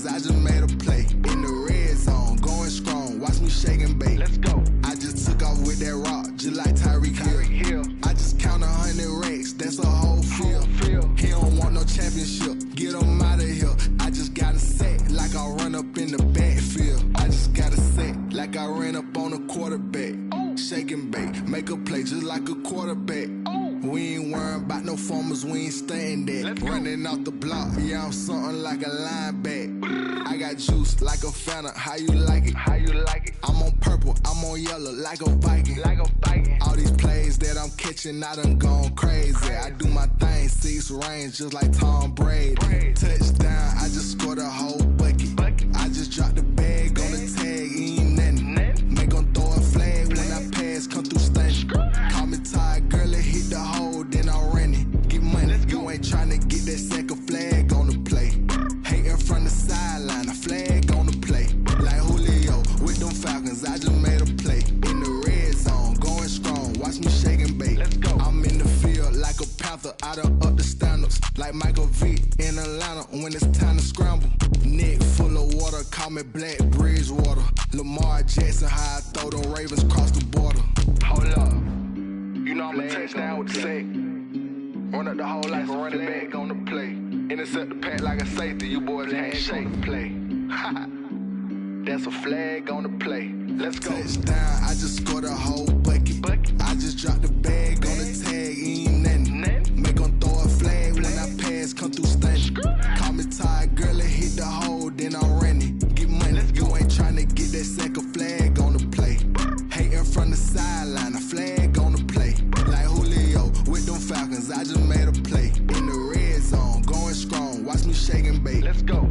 cause I just made a play. In the red zone, going strong, watch me shake and bake. Let's go. I just took off with that rock, just like Tyreek Hill. I just count 100 racks, that's a whole field. He don't want no championship, get him out of here. I just got a set, like I run up in the backfield. I just got a set, like I ran up on a quarterback. Shake and bake, make a play just like a quarterback. We ain't worrying about no formers, we ain't staying there. Running off the block, yeah, I'm something like a linebacker. I got juice like a Fanta, how you like it? I'm on purple, I'm on yellow like a Viking. All these plays that I'm catching, I done gone crazy. I do my thing, 6 range just like Tom Brady. Touchdown, I just scored a whole bucket. I just dropped the bag on the tag, ain't nothing. Make 'em throw a flag when I pass, come through stunning. Call me tired, girl, it hit the hole, then I'm running. Get money, you ain't tryna get that second flag on the play. Hating from the sideline, a flag on the play. Like Julio with them Falcons, I just made a play. In the red zone, going strong, watch me shake and bake. I'm in the field like a Panther, I done up the standards. Like Michael Vick in Atlanta when it's time to scramble. Neck full of water, call me Black Bridgewater. Lamar Jackson, how I throw them Ravens cross the border. Hold up, you know I'm a touchdown with the sack. Run up the whole like a running back on the play. Intercept the pack like a safety, you boys handshake play. That's a flag on the play. Let's go. Touchdown, I just scored a whole bucket. I just dropped the bag on the tag, ain't nothing. Make 'em throw a flag when I pass, come through stunning. Call me tired, girl, it hit the hole, then I'm running. Get money, you ain't tryna get that second flag on the play. Hating from the sideline, a flag on the play. Like Julio with them Falcons, I just made a play. In the red zone, going strong, watch me shake and bake. Let's go.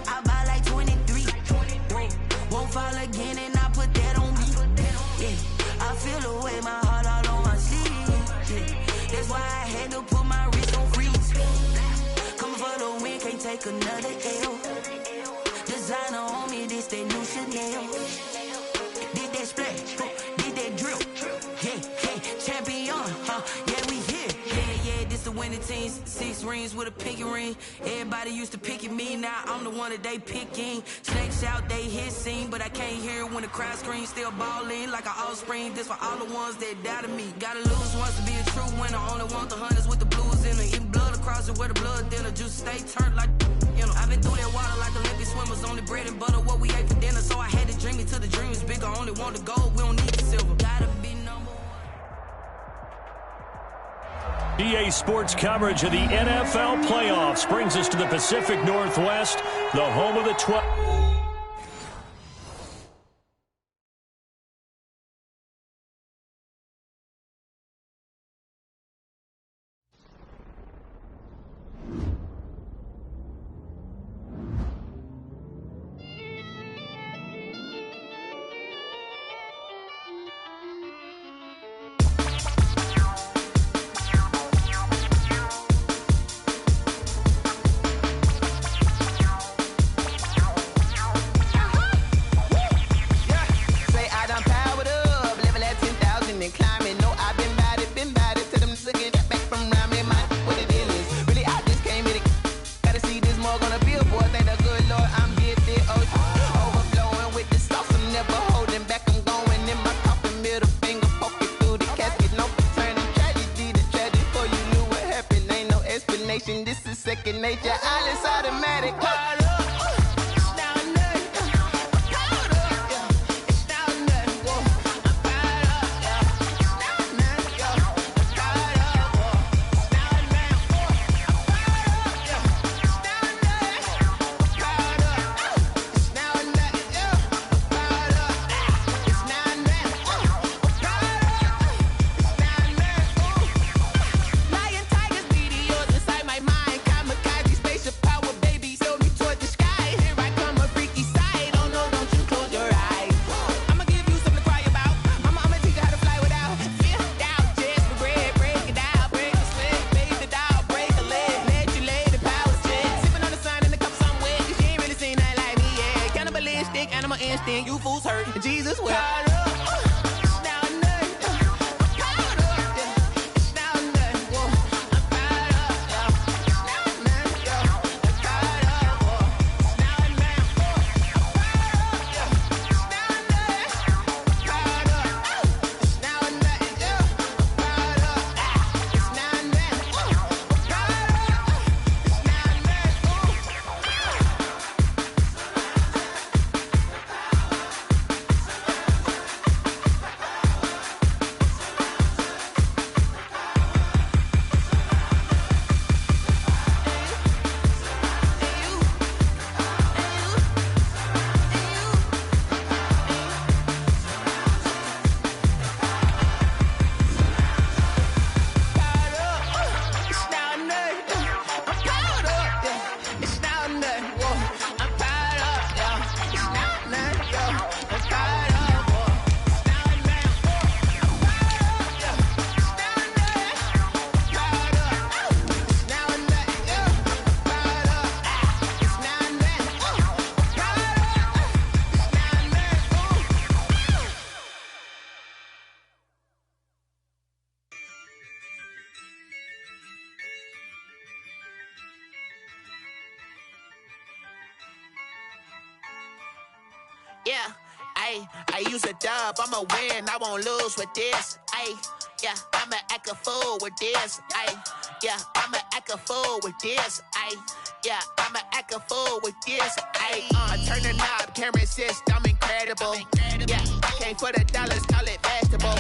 I buy like 23. Won't fall again and I put that on me. Yeah, I feel the way, my heart all on my sleeve. Yeah, that's why I had to put my wrist on freeze. Coming for the win, can't take another L. Designer on me, this that new Chanel. Did that splash, did that drill. Yeah, champion, yeah, we here. Yeah, this the winning team. 6 rings with a pinky ring. Everybody used to pick at me, now I'm the one that they picking. Snakes out, they hit scene, but I can't hear it when the crowd screams. Still ballin' like an offspring. This for all the ones that doubted me. Gotta lose once to be a true winner. Only want the hunters with the blues in it. Eating blood across it where the blood dinner. Juice stay turned like, you know. I've been through that water like Olympic swimmers. Only bread and butter, what we ate for dinner. So I had to dream it till the dream is bigger. Only want the gold, we don't need the silver. Gotta be number one. EA Sports coverage of the NFL playoffs brings us to the Pacific Northwest, the home of the 12. This is second nature, all is automatic. Lion, tigers, meteors inside my mind. Kamikaze, spaceship power, baby. Sold me toward the saying you fools hurt. Jesus wept. Yeah, I use a dub, I'ma win, I won't lose with this. Yeah, I'ma act a fool with this. Yeah, I'ma act a fool with this. Yeah, I'ma act a fool with this. I turn the knob, can't resist, I'm incredible. Yeah, came for the dollars, call it vegetable.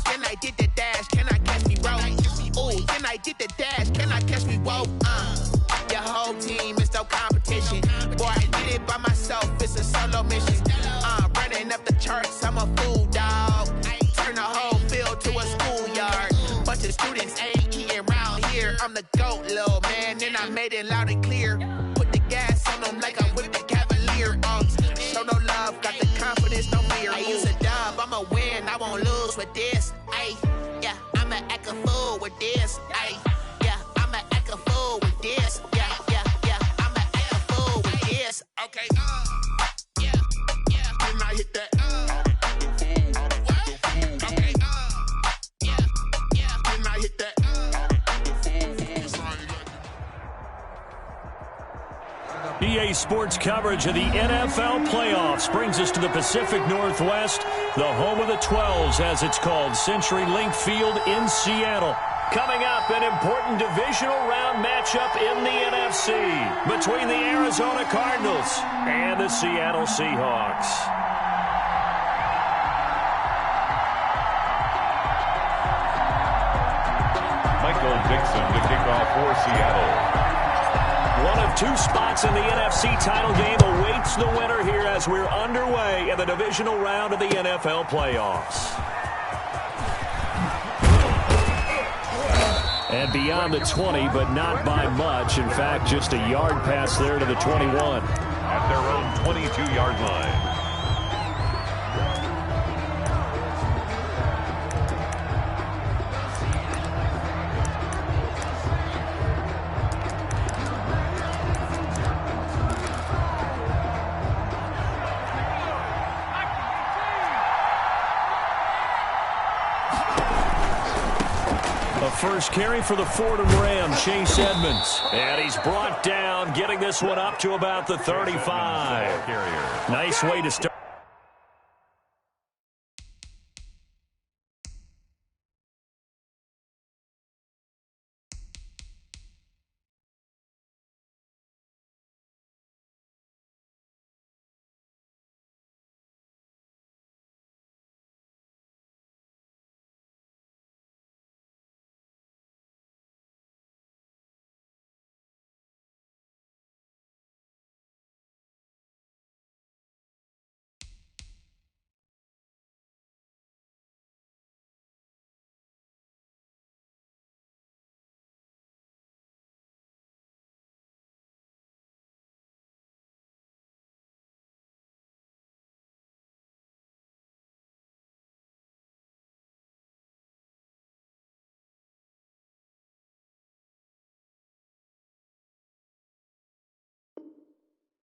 Then I did the dash, can I catch me, bro? Ooh, then I did the dash, can I catch me, whoa? Your whole team is no competition. Boy, I did it by myself, it's a solo mission. Running up the charts, I'm a fool, dog. Turn the whole field to a schoolyard. Bunch of students ain't eating round here. I'm the GOAT, little man, and I made it loud and clear. Put the gas on them like I whipped the Cavalier. Show no love, got the confidence, no fear. I use a dub, I'ma win, I won't lose with this. Yeah, I'ma act a fool with this. Yeah, I'ma act a fool with this. Yeah, I'ma act a fool with this. Okay, yeah, can I hit that? Okay, yeah, can I hit that? EA Sports coverage of the NFL playoffs brings us to the Pacific Northwest, the home of the 12s, as it's called, CenturyLink Field in Seattle. Coming up, an important divisional round matchup in the NFC between the Arizona Cardinals and the Seattle Seahawks. Michael Dixon to kick off for Seattle. One of two spots in the NFC title game awaits the winner here as we're underway in the divisional round of the NFL playoffs. And beyond the 20, but not by much. In fact, just a yard pass there to the 21. At their own 22-yard line. First carry for the Fordham Ram, Chase Edmonds. And he's brought down, getting this one up to about the 35. Nice way to start.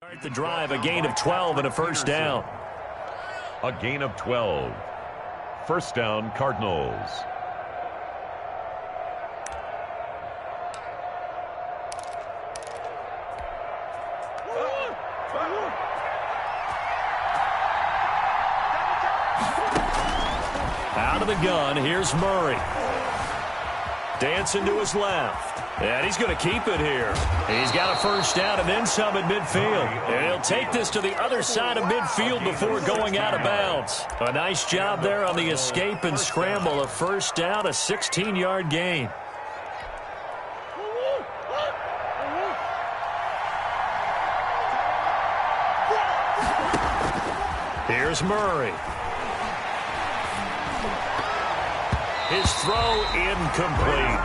Start the drive, a gain of 12 and a first down. A gain of 12. First down, Cardinals. Out of the gun, here's Murray. Dancing to his left. And he's going to keep it here. He's got a first down and then some at midfield. And he'll take this to the other side of midfield before going out of bounds. A nice job there on the escape and scramble. A first down, a 16-yard gain. Here's Murray. His throw incomplete.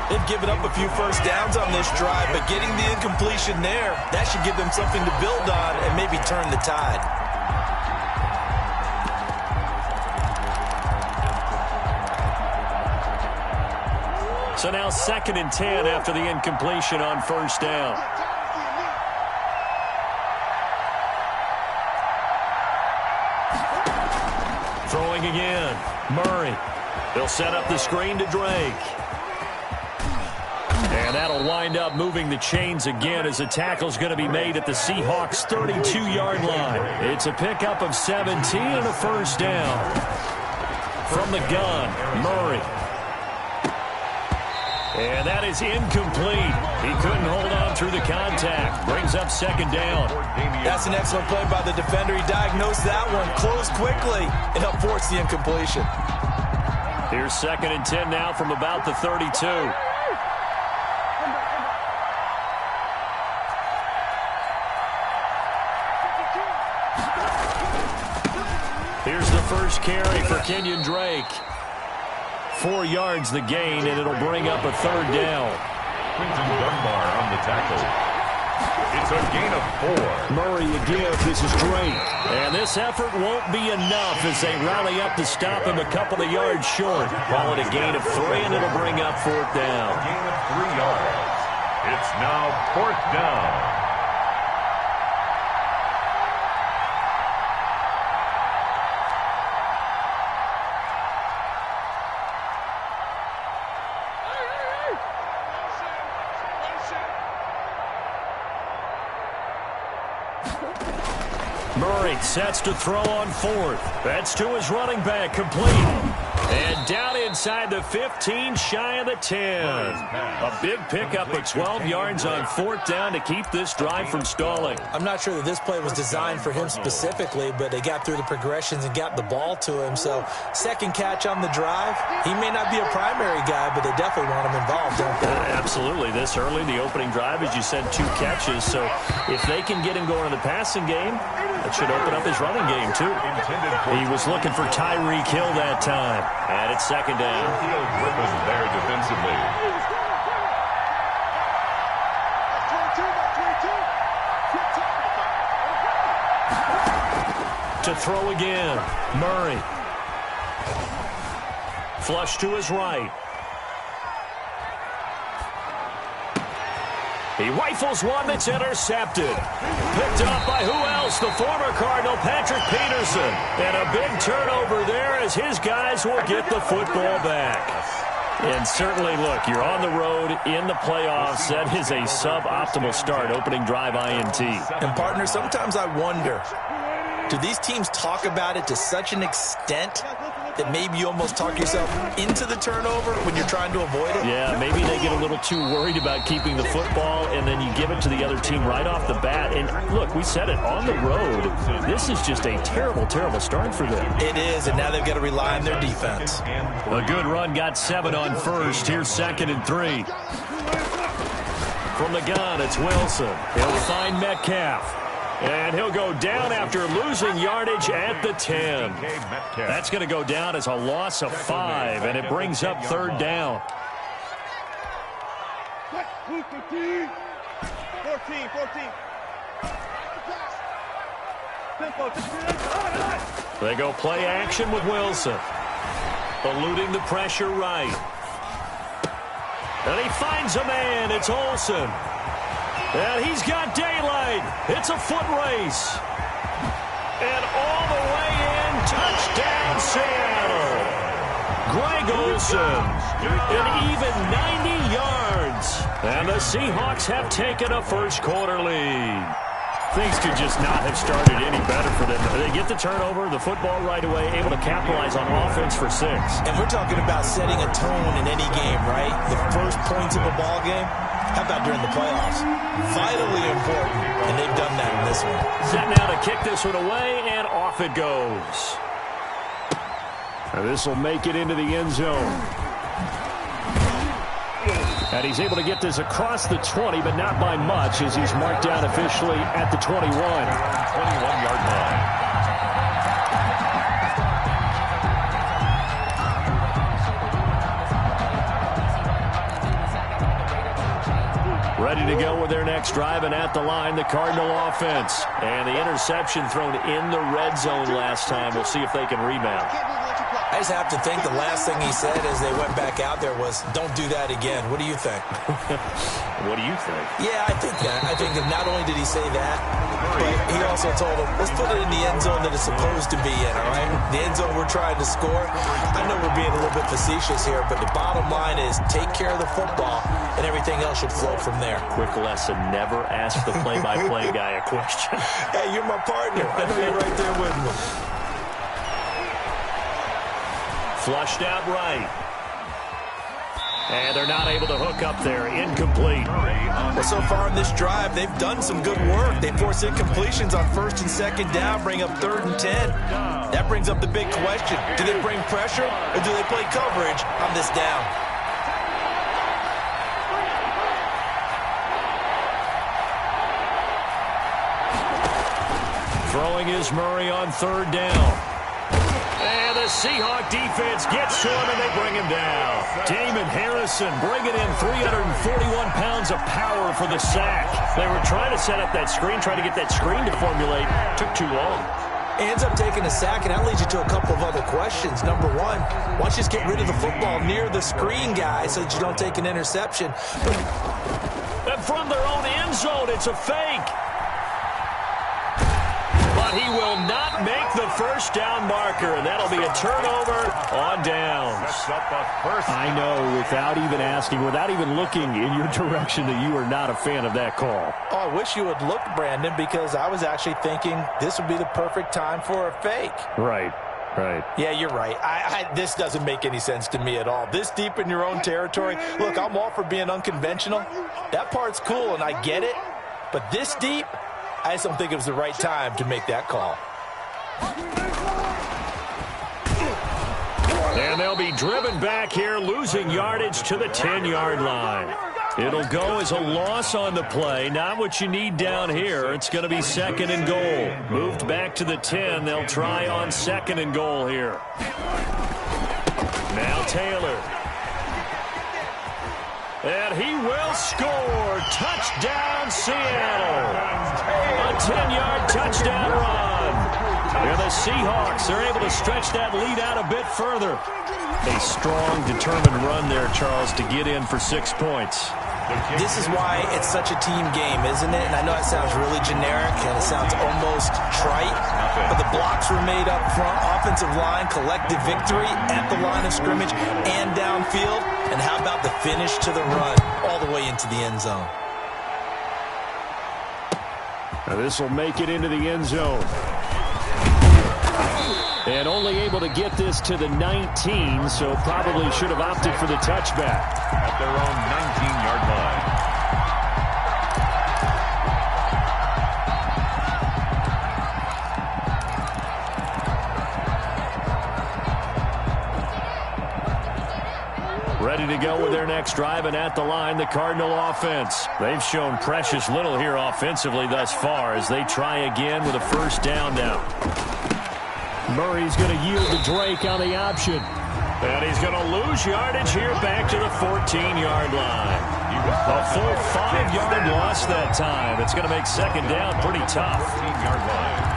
They've given up a few first downs on this drive, but getting the incompletion there, that should give them something to build on and maybe turn the tide. So now 2nd and 10 after the incompletion on first down. Throwing again. Murray. He'll set up the screen to Drake. And that'll wind up moving the chains again as a tackle's going to be made at the Seahawks' 32-yard line. It's a pickup of 17 and a first down. From the gun, Murray. And that is incomplete. He couldn't hold on through the contact. Brings up 2nd down. That's an excellent play by the defender. He diagnosed that one, closed quickly, and helped force the incompletion. Here's 2nd and 10 now from about the 32. Here's the first carry for Kenyon Drake. 4 yards the gain, and it'll bring up a 3rd down. Quinton Dunbar on the tackle. It's a gain of 4. Murray again. This is Drake. And this effort won't be enough as they rally up to stop him a couple of yards short. Call it a gain of 3, and it'll bring up 4th down. A gain of 3 yards. It's now 4th down. Murray sets to throw on 4th. That's to his running back, complete. And down inside the 15, shy of the 10. A big pickup of 12 yards on 4th down to keep this drive from stalling. I'm not sure that this play was designed for him specifically, but they got through the progressions and got the ball to him. So, 2nd catch on the drive. He may not be a primary guy, but they definitely want him involved, don't they? Absolutely. This early, the opening drive, as you said, 2 catches. So, if they can get him going in the passing game, that should open up his running game, too. He was looking for Tyreek Hill that time. And it's 2nd down. Field driven there defensively. To throw again, Murray. Flush to his right. He rifles one that's intercepted. Picked up by who else? The former Cardinal, Patrick Peterson. And a big turnover there as his guys will get the football back. And certainly, look, you're on the road in the playoffs. That is a suboptimal start, opening drive INT. And, partner, sometimes I wonder, do these teams talk about it to such an extent that maybe you almost talk yourself into the turnover when you're trying to avoid it? Yeah, maybe they get a little too worried about keeping the football, and then you give it to the other team right off the bat. And look, we said it, on the road, this is just a terrible, terrible start for them. It is, and now they've got to rely on their defense. A good run, got 7 on first. Here's 2nd and 3. From the gun, it's Wilson. He'll find Metcalf. And he'll go down after losing yardage at the 10. That's going to go down as a loss of 5, and it brings up 3rd down. 14. They go play action with Wilson. Eluding the pressure right. And he finds a man. It's Olsen. And he's got daylight. It's a foot race. And all the way in. Seattle. Greg Olsen, an even 90 yards. And the Seahawks have taken a first quarter lead. Things could just not have started any better for them. They get the turnover, the football right away, able to capitalize on offense for 6. And we're talking about setting a tone in any game, right? The first points of a ball game. How about during the playoffs? Vitally important, and they've done that in this one. Set now to kick this one away, and off it goes. This will make it into the end zone. And he's able to get this across the 20, but not by much, as he's marked down officially at the 21. 21-yard line. Ready to go with their next drive, and at the line, the Cardinal offense. And the interception thrown in the red zone last time. We'll see if they can rebound. I just have to think the last thing he said as they went back out there was, don't do that again. What do you think? What do you think? Yeah, I think that. I think that not only did he say that, but he also told them, let's put it in the end zone that it's supposed to be in, all right? The end zone we're trying to score. I know we're being a little bit facetious here, but the bottom line is take care of the football, and everything else should flow from there. Quick lesson, never ask the play-by-play guy a question. Hey, you're my partner. I know you're right there with me. Flushed out right. And they're not able to hook up there. Incomplete. Well, so far in this drive, they've done some good work. They force incompletions on 1st and 2nd down, bring up 3rd and 10. That brings up the big question. Do they bring pressure, or do they play coverage on this down? Throwing is Murray on 3rd down. And the Seahawk defense gets to him, and they bring him down. Damon Harrison bringing in 341 pounds of power for the sack. They were trying to set up that screen, trying to get that screen to formulate. Took too long. Ends up taking a sack, and that leads you to a couple of other questions. Number one, why don't you just get rid of the football near the screen guy so that you don't take an interception? And from their own end zone, it's a fake. But he will not make the first down marker, and that'll be a turnover on downs. I know, without even asking, without even looking in your direction, that you are not a fan of that call. Oh, I wish you would look, Brandon, because I was actually thinking this would be the perfect time for a fake. Right. Yeah, you're right. This doesn't make any sense to me at all. This deep in your own territory, look, I'm all for being unconventional. That part's cool, and I get it. But this deep, I just don't think it was the right time to make that call. And they'll be driven back here, losing yardage to the 10-yard line. It'll go as a loss on the play. Not what you need down here. It's going to be 2nd and goal. Moved back to the 10. They'll try on 2nd and goal here. Now Taylor. And he will score. Touchdown, Seattle. A 10-yard touchdown run. And the Seahawks are able to stretch that lead out a bit further. A strong, determined run there, Charles, to get in for 6 points. This is why it's such a team game, isn't it? And I know it sounds really generic and it sounds almost trite, but the blocks were made up front, offensive line, collective victory at the line of scrimmage and downfield. And how about the finish to the run all the way into the end zone? Now this will make it into the end zone. And only able to get this to the 19, so probably should have opted for the touchback. At their own 19-yard line. Ready to go with their next drive, and at the line, the Cardinal offense. They've shown precious little here offensively thus far as they try again with a 1st down now. Murray's going to yield to Drake on the option. And he's going to lose yardage here back to the 14-yard line. A full 5-yard loss that time. It's going to make 2nd down pretty tough. 14-yard line.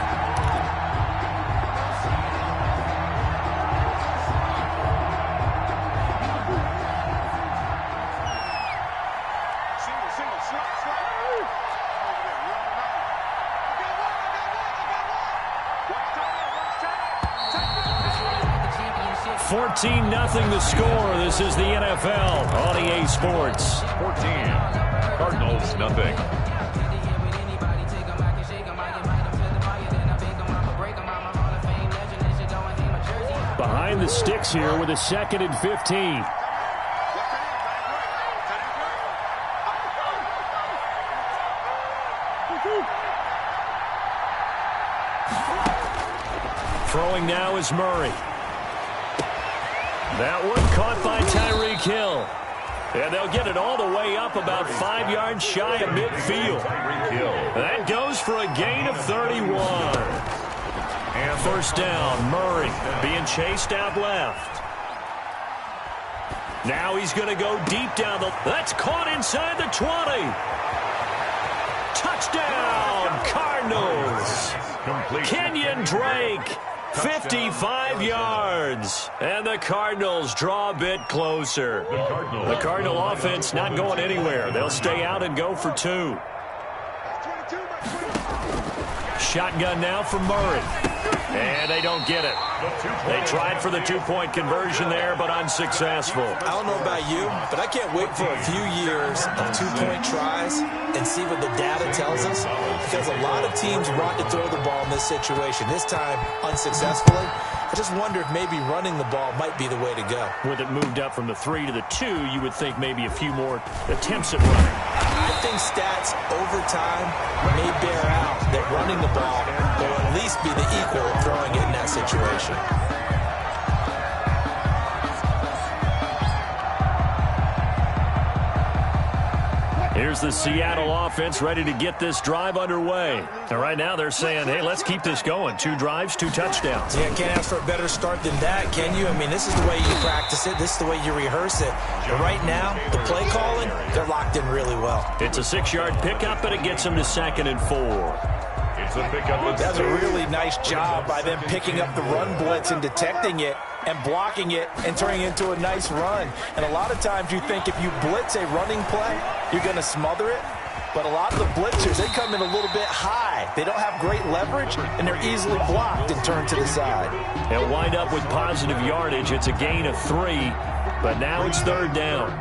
14-0 the score. This is the NFL on EA Sports. 14. Cardinals, nothing. Behind the sticks here with a 2nd and 15. Throwing now is Murray. That one caught by Tyreek Hill. And they'll get it all the way up about 5 yards shy of midfield. That goes for a gain of 31. And first down, Murray being chased out left. Now he's going to go deep down the... That's caught inside the 20. Touchdown, Cardinals. Kenyon Drake, 55 yards. And the Cardinals draw a bit closer. The Cardinal offense not going anywhere. They'll stay out and go for 2. Shotgun now for Murray. And they don't get it. They tried for the 2-point conversion there, but unsuccessful. I don't know about you, but I can't wait for a few years of 2-point tries and see what the data tells us. Because a lot of teams want to throw the ball in this situation. This time, unsuccessfully. I just wonder if maybe running the ball might be the way to go. With it moved up from the 3 to the 2, you would think maybe a few more attempts at running. I think stats over time may bear out that running the ball will at least be the equal of throwing it in that situation. Here's the Seattle offense ready to get this drive underway. And right now they're saying, hey, let's keep this going. 2 drives, 2 touchdowns. Yeah, can't ask for a better start than that, can you? I mean, this is the way you practice it. This is the way you rehearse it. But right now, the play calling, they're locked in really well. It's a 6-yard pickup, and it gets them to 2nd and 4. It's a pickup. That's a really nice job by them picking up the run blitz and detecting it and blocking it and turning it into a nice run. And a lot of times you think if you blitz a running play, you're going to smother it. But a lot of the blitzers, they come in a little bit high. They don't have great leverage, and they're easily blocked and turned to the side. They'll wind up with positive yardage. It's a gain of 3, but now it's 3rd down.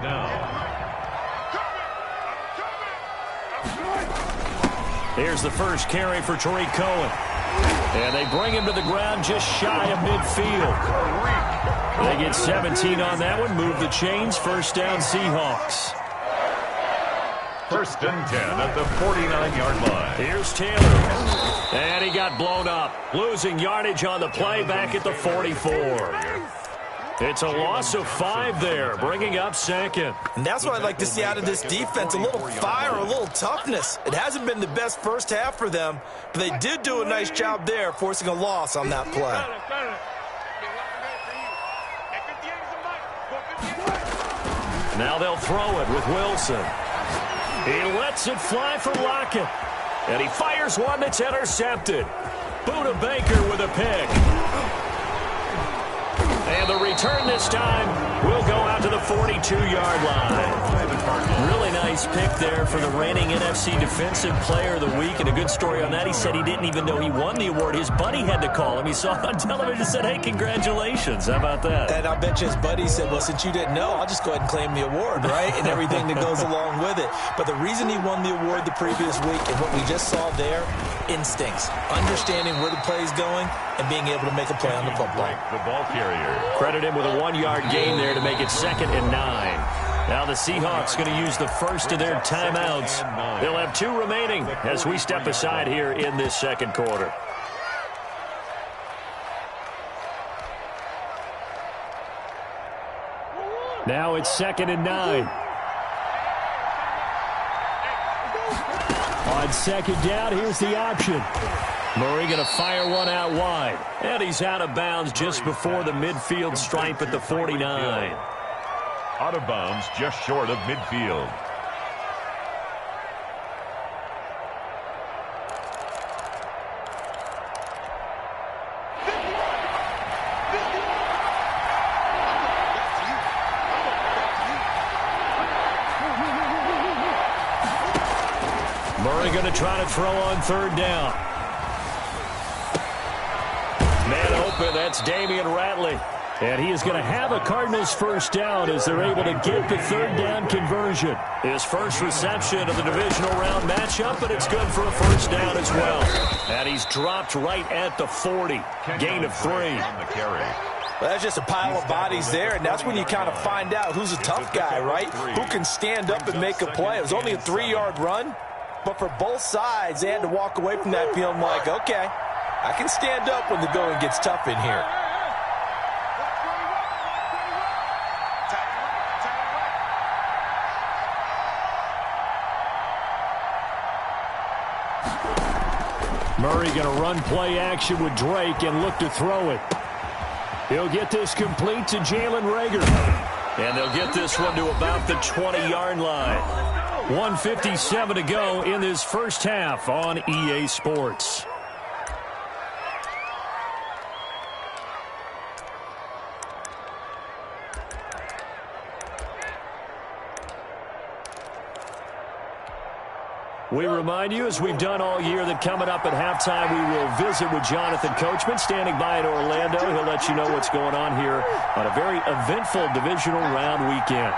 Here's the first carry for Tariq Cohen. And they bring him to the ground just shy of midfield. They get 17 on that one, move the chains, first down Seahawks. 1st and 10 at the 49-yard line. Here's Taylor. And he got blown up. Losing yardage on the play back at the 44. It's a loss of 5 there, bringing up 2nd. And that's what I'd like to see out of this defense, a little fire, a little toughness. It hasn't been the best first half for them, but they did do a nice job there, forcing a loss on that play. Now they'll throw it with Wilson. He lets it fly for Lockett. And he fires one that's intercepted. Buda Baker with a pick. And the return this time will go out to the 42-yard line. Really nice pick there for the reigning NFC Defensive Player of the Week. And a good story on that. He said he didn't even know he won the award. His buddy had to call him. He saw it on television and said, hey, congratulations. How about that? And I bet you his buddy said, well, since you didn't know, I'll just go ahead and claim the award, right? And everything that goes along with it. But the reason he won the award the previous week and what we just saw there, instincts, understanding where the play is going and being able to make a play on the football. The ball carrier. Credit him with a 1-yard gain there to make it 2nd and 9. Now the Seahawks going to use the first of their timeouts. They'll have 2 remaining as we step aside here in this 2nd quarter. Now it's 2nd and 9. On 2nd down, here's the option. Murray going to fire one out wide. And he's out of bounds just before the midfield stripe at the 49. Out of bounds just short of midfield. Murray going to try to throw on 3rd down. Man open, that's Damian Ratley. And he is going to have a Cardinals first down as they're able to get the third down conversion. His first reception of the divisional round matchup, but it's good for a first down as well. And he's dropped right at the 40. Gain of 3. Well, that's just a pile of bodies there, and that's when you kind of find out who's a tough guy, right? Who can stand up and make a play. It was only a 3-yard run, but for both sides, they had to walk away from that feeling like, okay, I can stand up when the going gets tough in here. Murray going to run play action with Drake and look to throw it. He'll get this complete to Jalen Reagor. And they'll get this one to about the 20-yard line. 1:57 to go in this first half on EA Sports. We remind you, as we've done all year, that coming up at halftime, we will visit with Jonathan Coachman, standing by in Orlando. He'll let you know what's going on here on a very eventful divisional round weekend.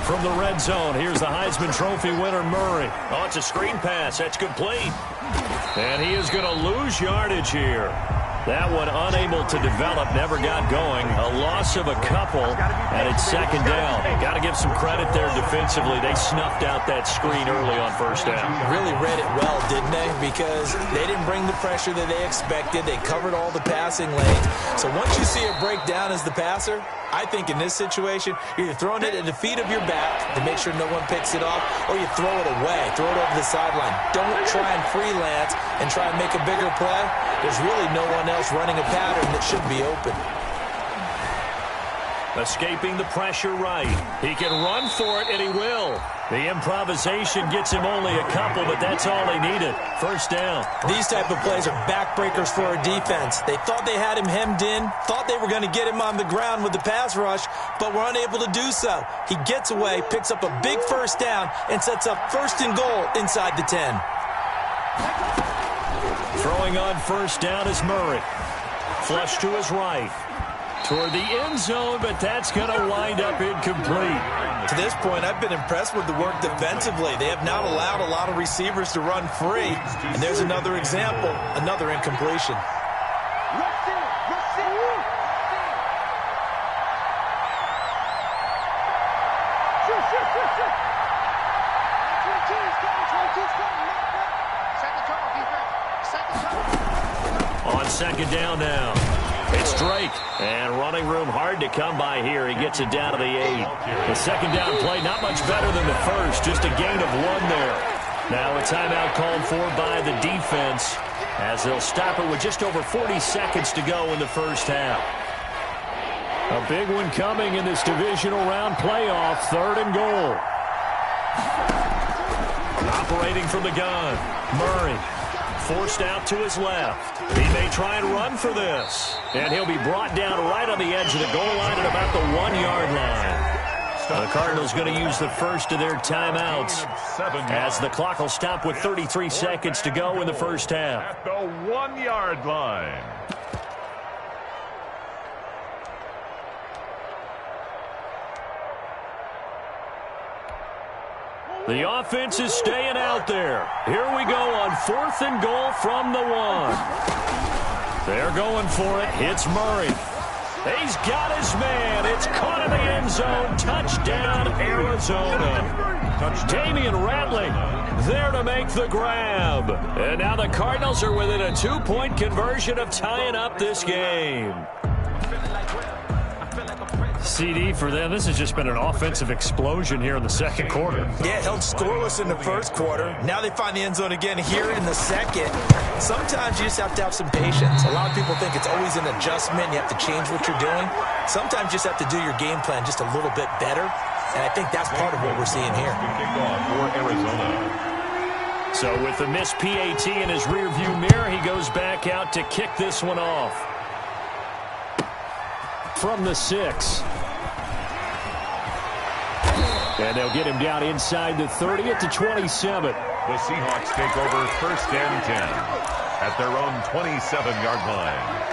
From the red zone, here's the Heisman Trophy winner, Murray. Oh, it's a screen pass. That's complete. And he is going to lose yardage here. That one unable to develop, never got going. A loss of a couple, and it's second down. Got to give some credit there defensively. They snuffed out that screen early on first down. Really read it well, didn't they? Because they didn't bring the pressure that they expected. They covered all the passing lanes. So once you see it break down as the passer, I think in this situation, you're throwing it at the feet of your back to make sure no one picks it off, or you throw it away, throw it over the sideline. Don't try and freelance and try and make a bigger play. There's really no one else running a pattern that should be open. Escaping the pressure right. He can run for it, and he will. The improvisation gets him only a couple, but that's all they needed. First down. These type of plays are backbreakers for a defense. They thought they had him hemmed in, thought they were going to get him on the ground with the pass rush, but were unable to do so. He gets away, picks up a big first down, and sets up first and goal inside the 10. Throwing on first down is Murray. Flush to his right. Toward the end zone, but that's going to wind up incomplete. To this point, I've been impressed with the work defensively. They have not allowed a lot of receivers to run free. And there's another example, another incompletion. On second down now. It's Drake, and running room hard to come by here. He gets it down to the 8. The second down play, not much better than the first, just a gain of 1 there. Now a timeout called for by the defense as they'll stop it with just over 40 seconds to go in the first half. A big one coming in this divisional round playoff, 3rd and goal. Operating from the gun, Murray. Forced out to his left. He may try and run for this. And he'll be brought down right on the edge of the goal line at about the 1-yard line. The Cardinals going to use the first of their timeouts as the clock will stop with 33 seconds to go in the first half. At the 1-yard line. The offense is staying out there. Here we go on 4th and goal from the 1. They're going for it. It's Murray. He's got his man. It's caught in the end zone. Touchdown, Arizona. Damian Rattling there to make the grab. And now the Cardinals are within a 2-point conversion of tying up this game. CD for them. This has just been an offensive explosion here in the second quarter. Yeah, held scoreless in the first quarter. Now they find the end zone again here in the second. Sometimes you just have to have some patience. A lot of people think it's always an adjustment. You have to change what you're doing. Sometimes you just have to do your game plan just a little bit better. And I think that's part of what we're seeing here. So with the missed PAT in his rearview mirror, he goes back out to kick this one off. From the 6. And they'll get him down inside the 30 at the 27. The Seahawks take over 1st and 10 at their own 27-yard line.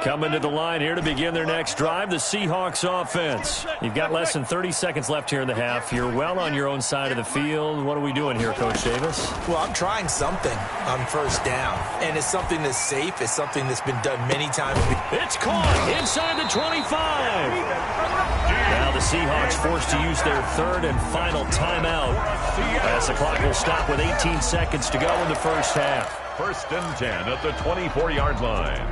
Coming to the line here to begin their next drive, the Seahawks offense. You've got less than 30 seconds left here in the half. You're well on your own side of the field. What are we doing here, Coach Davis? Well, I'm trying something on 1st down, and it's something that's safe. It's something that's been done many times. It's caught inside the 25. Now the Seahawks forced to use their 3rd and final timeout as the clock will stop with 18 seconds to go in the first half. 1st and 10 at the 24-yard line.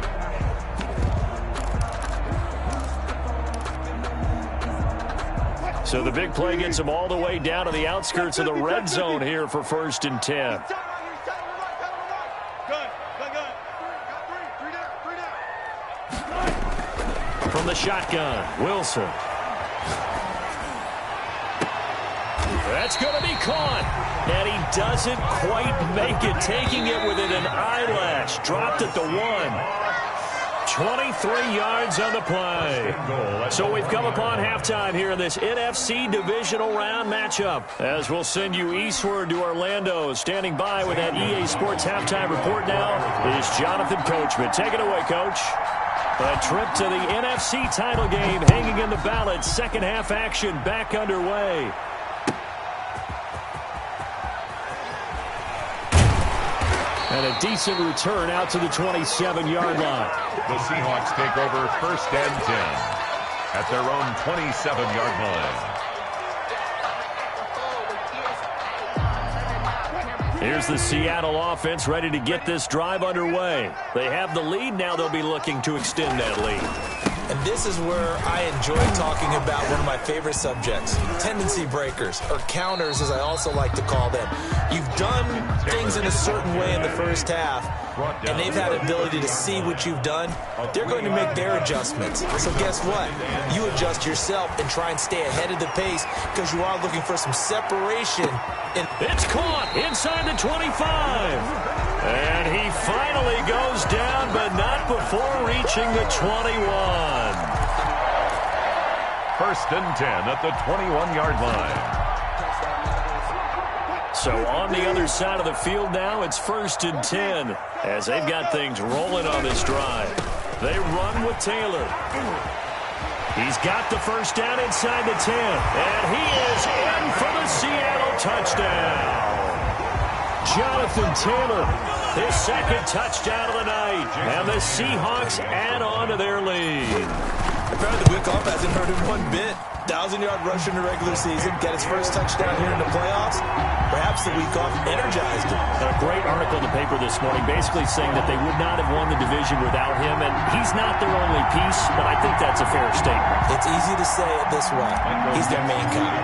So the big play gets them all the way down to the outskirts of the red zone here for 1st and 10. From the shotgun, Wilson. That's going to be caught. And he doesn't quite make it, taking it within an eyelash. Dropped at the 1. 23 yards on the play. So we've come upon halftime here in this NFC divisional round matchup. As we'll send you eastward to Orlando. Standing by with that EA Sports halftime report now is Jonathan Coachman. Take it away, Coach. A trip to the NFC title game hanging in the balance. Second half action back underway. And a decent return out to the 27-yard line. The Seahawks take over 1st and 10 at their own 27-yard line. Here's the Seattle offense ready to get this drive underway. They have the lead. Now they'll be looking to extend that lead. And this is where I enjoy talking about one of my favorite subjects, tendency breakers, or counters as I also like to call them. You've done things in a certain way in the first half, and they've had the ability to see what you've done. They're going to make their adjustments. So guess what? You adjust yourself and try and stay ahead of the pace because you are looking for some separation. It's caught inside the 25. And he finally goes down, but not before reaching the 21. 1st and 10 at the 21-yard line. So on the other side of the field now, it's 1st and 10 as they've got things rolling on this drive. They run with Taylor. He's got the first down inside the 10. And he is in for the Seattle touchdown. Jonathan Taylor, his 2nd touchdown of the night. And the Seahawks add on to their lead. Apparently the week off hasn't hurt him one bit. 1,000-yard rusher in the regular season, get his first touchdown here in the playoffs. Perhaps the week off energized him. A great article in the paper this morning basically saying that they would not have won the division without him, and he's not their only piece, but I think that's a fair statement. It's easy to say it this way. He's their main guy.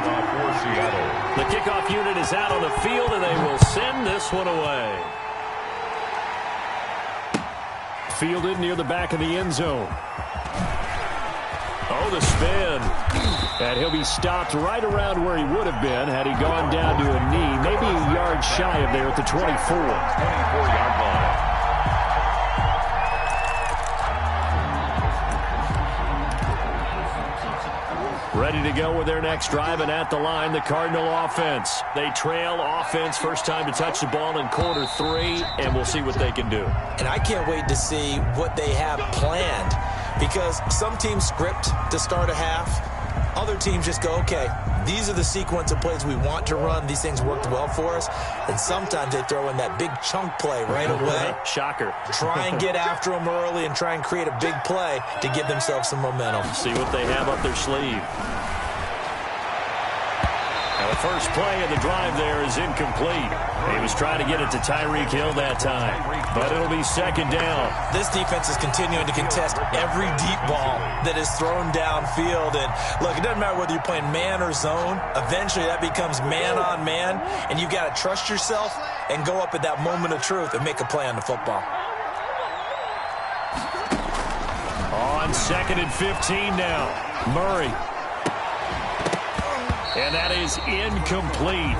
The kickoff unit is out on the field, and they will send this one away. Fielded near the back of the end zone. Oh, the spin. And he'll be stopped right around where he would have been had he gone down to a knee, maybe a yard shy of there at the 24. 24-yard line. Ready to go with their next drive, and at the line, the Cardinal offense. They trail offense, first time to touch the ball in quarter 3, and we'll see what they can do. And I can't wait to see what they have planned, because some teams script to start a half. Other teams just go, okay, these are the sequence of plays we want to run. These things worked well for us. And sometimes they throw in that big chunk play right away. Shocker. Try and get after them early and try and create a big play to give themselves some momentum. See what they have up their sleeve. Now the first play of the drive there is incomplete. He was trying to get it to Tyreek Hill that time, but it'll be 2nd down. This defense is continuing to contest every deep ball that is thrown downfield. And look, it doesn't matter whether you're playing man or zone. Eventually that becomes man on man, and you've got to trust yourself and go up at that moment of truth and make a play on the football. On 2nd and 15 now. Murray. And that is incomplete.